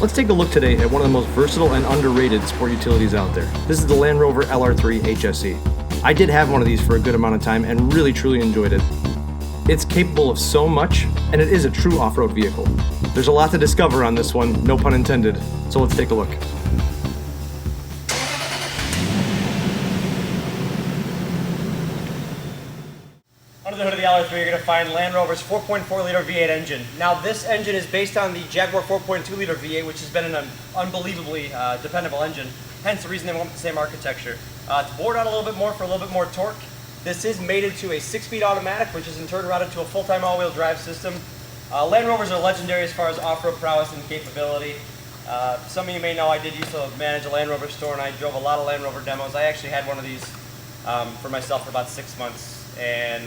Let's take a look today at one of the most versatile and underrated sport utilities out there. This is the Land Rover LR3 HSE. I did have one of these for a good amount of time and really truly enjoyed it. It's capable of so much, and it is a true off-road vehicle. There's a lot to discover on this one, no pun intended, so let's take a look. Under the hood of the LR3, you're going to find Land Rover's 4.4 liter V8 engine. Now this engine is based on the Jaguar 4.2 liter V8, which has been an unbelievably dependable engine, hence the reason they went with the same architecture. It's bored out a little bit more for a little bit more torque. This is mated to a 6-speed automatic, which is in turn routed to a full-time all-wheel drive system. Land Rovers are legendary as far as off-road prowess and capability. Some of you may know I did used to manage a Land Rover store, and I drove a lot of Land Rover demos. I actually had one of these for myself for about 6 months, and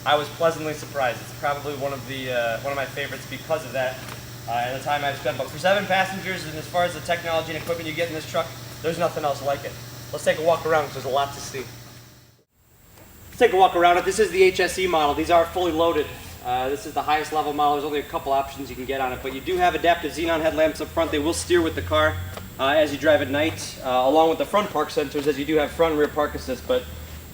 I was pleasantly surprised. It's probably one of my favorites because of that. And the time I've spent, but for 7 passengers, and as far as the technology and equipment you get in this truck, there's nothing else like it. Let's take a walk around because there's a lot to see. Let's take a walk around it. This is the HSE model. These are fully loaded. This is the highest level model. There's only a couple options you can get on it, but you do have adaptive xenon headlamps up front. They will steer with the car as you drive at night, along with the front park sensors, as you do have front and rear park assist. But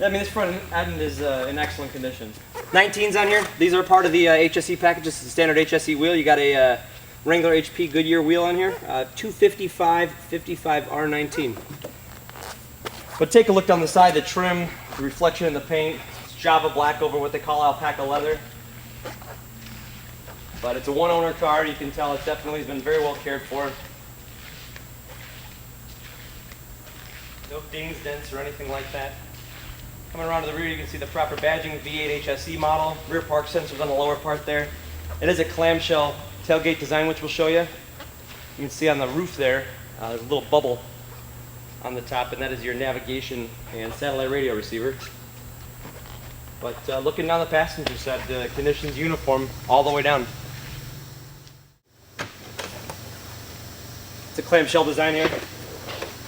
I mean, this front end is in excellent condition. 19s on here. These are part of the HSE package. This is the standard HSE wheel. You got a Wrangler HP Goodyear wheel on here. 255 55 R19. But take a look down the side. The trim, the reflection in the paint. It's Java black over what they call alpaca leather. But it's a one-owner car. You can tell it definitely has been very well cared for. No dings, dents, or anything like that. Coming around to the rear, you can see the proper badging, V8 HSE model. Rear park sensors on the lower part there. It is a clamshell tailgate design, which we'll show you. You can see on the roof there, there's a little bubble on the top, and that is your navigation and satellite radio receiver. But looking down the passenger side, the conditions uniform all the way down. It's a clamshell design here.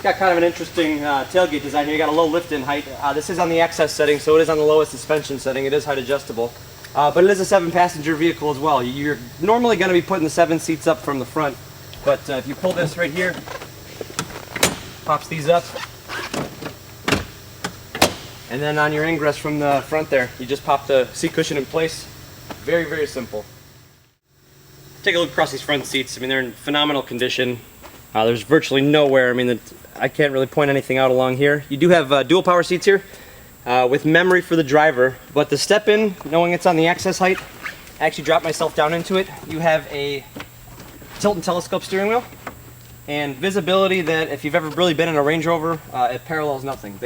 Got kind of an interesting tailgate design here. You got a low lift-in height. This is on the XS setting, so it is on the lowest suspension setting. It is height adjustable. But it is a 7-passenger vehicle as well. You're normally going to be putting the 7 seats up from the front, but if you pull this right here, pops these up, and then on your ingress from the front there, you just pop the seat cushion in place. Very, very simple. Take a look across these front seats. I mean, they're in phenomenal condition. There's virtually nowhere. I mean, I can't really point anything out along here. You do have dual power seats here with memory for the driver, but the step in, knowing it's on the access height, I actually dropped myself down into it. You have a tilt and telescope steering wheel and visibility that if you've ever really been in a Range Rover, it parallels nothing.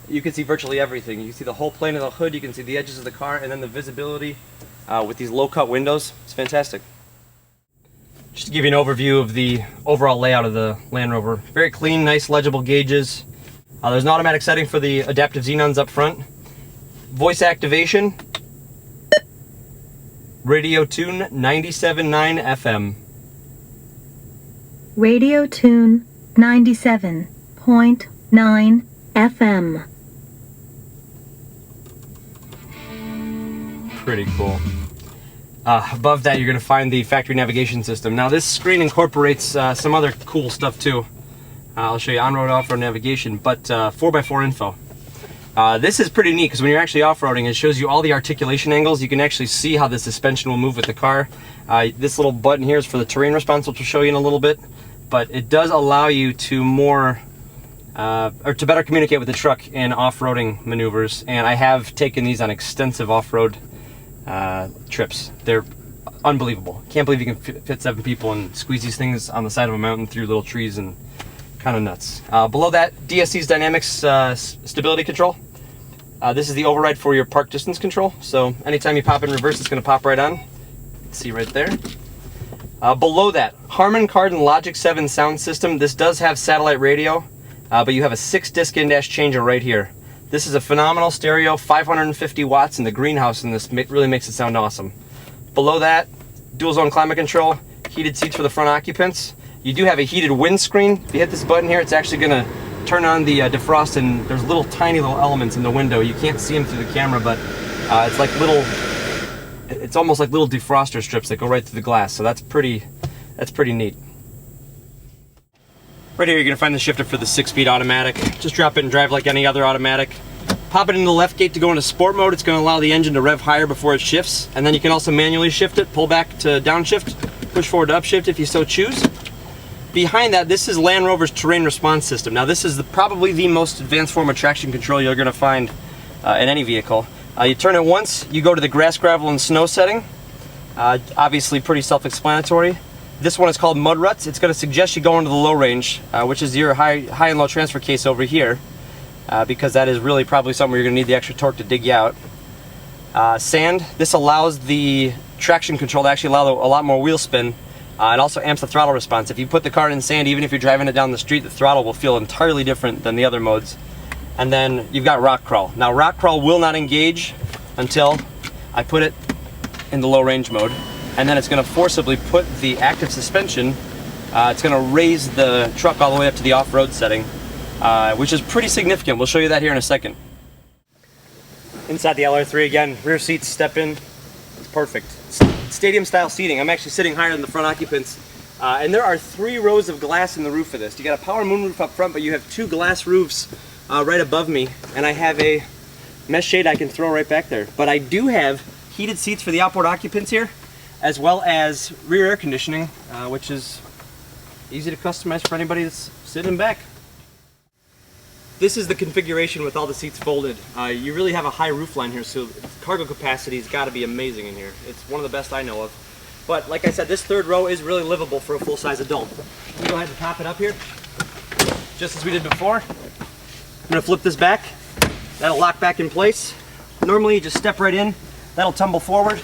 You can see virtually everything. You can see the whole plane of the hood, you can see the edges of the car, and then the visibility with these low-cut windows. It's fantastic. Just to give you an overview of the overall layout of the Land Rover. Very clean, nice, legible gauges. There's an automatic setting for the adaptive xenons up front. Voice activation. Radio tune 97.9 FM. Radio tune 97.9 FM. Pretty cool. Above that, you're going to find the factory navigation system. Now, this screen incorporates some other cool stuff too. I'll show you on-road, off-road navigation, but 4x4 info. This is pretty neat because when you're actually off-roading, it shows you all the articulation angles. You can actually see how the suspension will move with the car. This little button here is for the terrain response, which we'll show you in a little bit. But it does allow you to to better communicate with the truck in off-roading maneuvers. And I have taken these on extensive off-road trips. They're unbelievable. Can't believe you can fit 7 people and squeeze these things on the side of a mountain through little trees, and kind of nuts. Below that, DSC's dynamics stability control. This is the override for your park distance control. So anytime you pop in reverse, it's going to pop right on. See right there. Below that, Harman Kardon Logic 7 sound system. This does have satellite radio, but you have a 6-disc in-dash changer right here. This is a phenomenal stereo, 550 watts in the greenhouse, and this really makes it sound awesome. Below that, dual zone climate control, heated seats for the front occupants. You do have a heated windscreen. If you hit this button here, it's actually going to turn on the defrost, and there's tiny little elements in the window. You can't see them through the camera, but it's like it's almost like little defroster strips that go right through the glass. So that's pretty neat. Right here, you're gonna find the shifter for the 6-speed automatic. Just drop it and drive like any other automatic. Pop it into the left gate to go into sport mode. It's gonna allow the engine to rev higher before it shifts. And then you can also manually shift it, pull back to downshift, push forward to upshift if you so choose. Behind that, this is Land Rover's terrain response system. Now this is probably the most advanced form of traction control you're gonna find in any vehicle. You turn it once, you go to the grass, gravel, and snow setting. Obviously pretty self-explanatory. This one is called mud ruts. It's going to suggest you go into the low range, which is your high and low transfer case over here, because that is really probably something where you're going to need the extra torque to dig you out. Sand. This allows the traction control to actually allow a lot more wheel spin. It also amps the throttle response. If you put the car in sand, even if you're driving it down the street, the throttle will feel entirely different than the other modes. And then you've got rock crawl. Now rock crawl will not engage until I put it in the low range mode, and then it's going to forcibly put the active suspension, it's going to raise the truck all the way up to the off-road setting, which is pretty significant. We'll show you that here in a second. Inside the LR3 again, rear seats step in, it's perfect. Stadium style seating. I'm actually sitting higher than the front occupants, and there are 3 rows of glass in the roof of this. You got a power moonroof up front, but you have 2 glass roofs right above me, and I have a mesh shade I can throw right back there. But I do have heated seats for the outboard occupants here, as well as rear air conditioning, which is easy to customize for anybody that's sitting back. This is the configuration with all the seats folded. You really have a high roof line here, so cargo capacity's got to be amazing in here. It's one of the best I know of. But like I said, this 3rd row is really livable for a full-size adult. We go ahead and pop it up here, just as we did before. I'm going to flip this back. That'll lock back in place. Normally you just step right in. That'll tumble forward.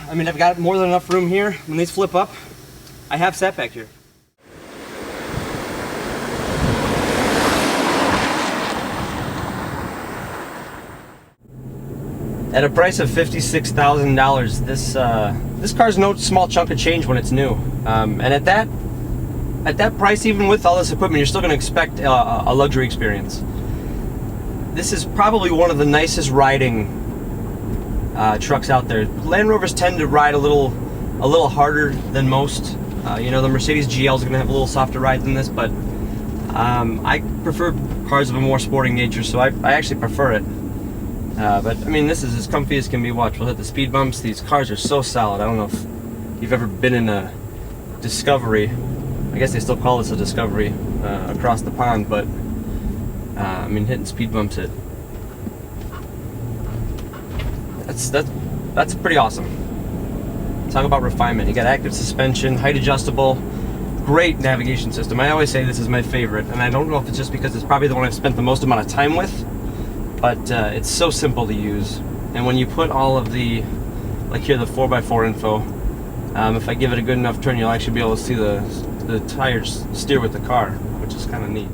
I mean, I've got more than enough room here. When these flip up, I have sat back here. At a price of $56,000, this car's no small chunk of change when it's new. And at that price, even with all this equipment, you're still going to expect a luxury experience. This is probably one of the nicest riding trucks out there. Land Rovers tend to ride a little harder than most. You know, the Mercedes GL is going to have a little softer ride than this, but I prefer cars of a more sporting nature, so I actually prefer it. But I mean, this is as comfy as can be. Watch, we'll hit the speed bumps. These cars are so solid. I don't know if you've ever been in a Discovery. I guess they still call this a Discovery across the pond, but I mean, hitting speed bumps, that's pretty awesome. Talk about refinement. You got active suspension, height adjustable, great navigation system. I always say this is my favorite, and I don't know if it's just because it's probably the one I've spent the most amount of time with, but it's so simple to use. And when you put all of the, like here, the 4x4 info, if I give it a good enough turn, you'll actually be able to see the tires steer with the car, which is kind of neat.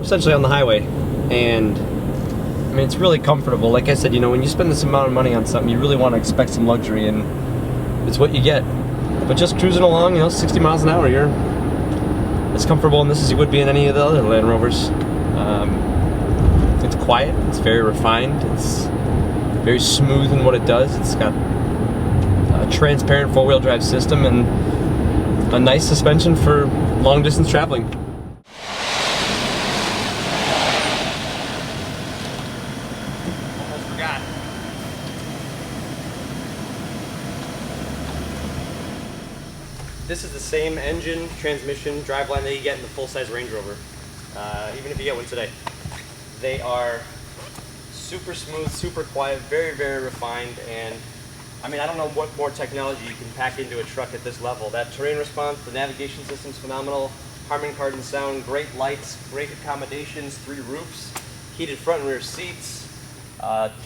Essentially on the highway, and I mean, it's really comfortable. Like I said, you know, when you spend this amount of money on something, you really want to expect some luxury, and it's what you get. But just cruising along, you know, 60 miles an hour, you're as comfortable in this as you would be in any of the other Land Rovers. It's quiet, it's very refined, it's very smooth in what it does. It's got a transparent four-wheel drive system and a nice suspension for long distance traveling. This is the same engine, transmission, driveline that you get in the full-size Range Rover, even if you get one today. They are super smooth, super quiet, very, very refined, and I mean, I don't know what more technology you can pack into a truck at this level. That terrain response, the navigation system's phenomenal, Harman Kardon sound, great lights, great accommodations, 3 roofs, heated front and rear seats,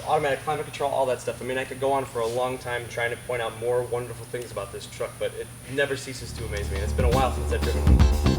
automatic climate control, all that stuff. I mean, I could go on for a long time trying to point out more wonderful things about this truck, but it never ceases to amaze me. And it's been a while since I've driven one.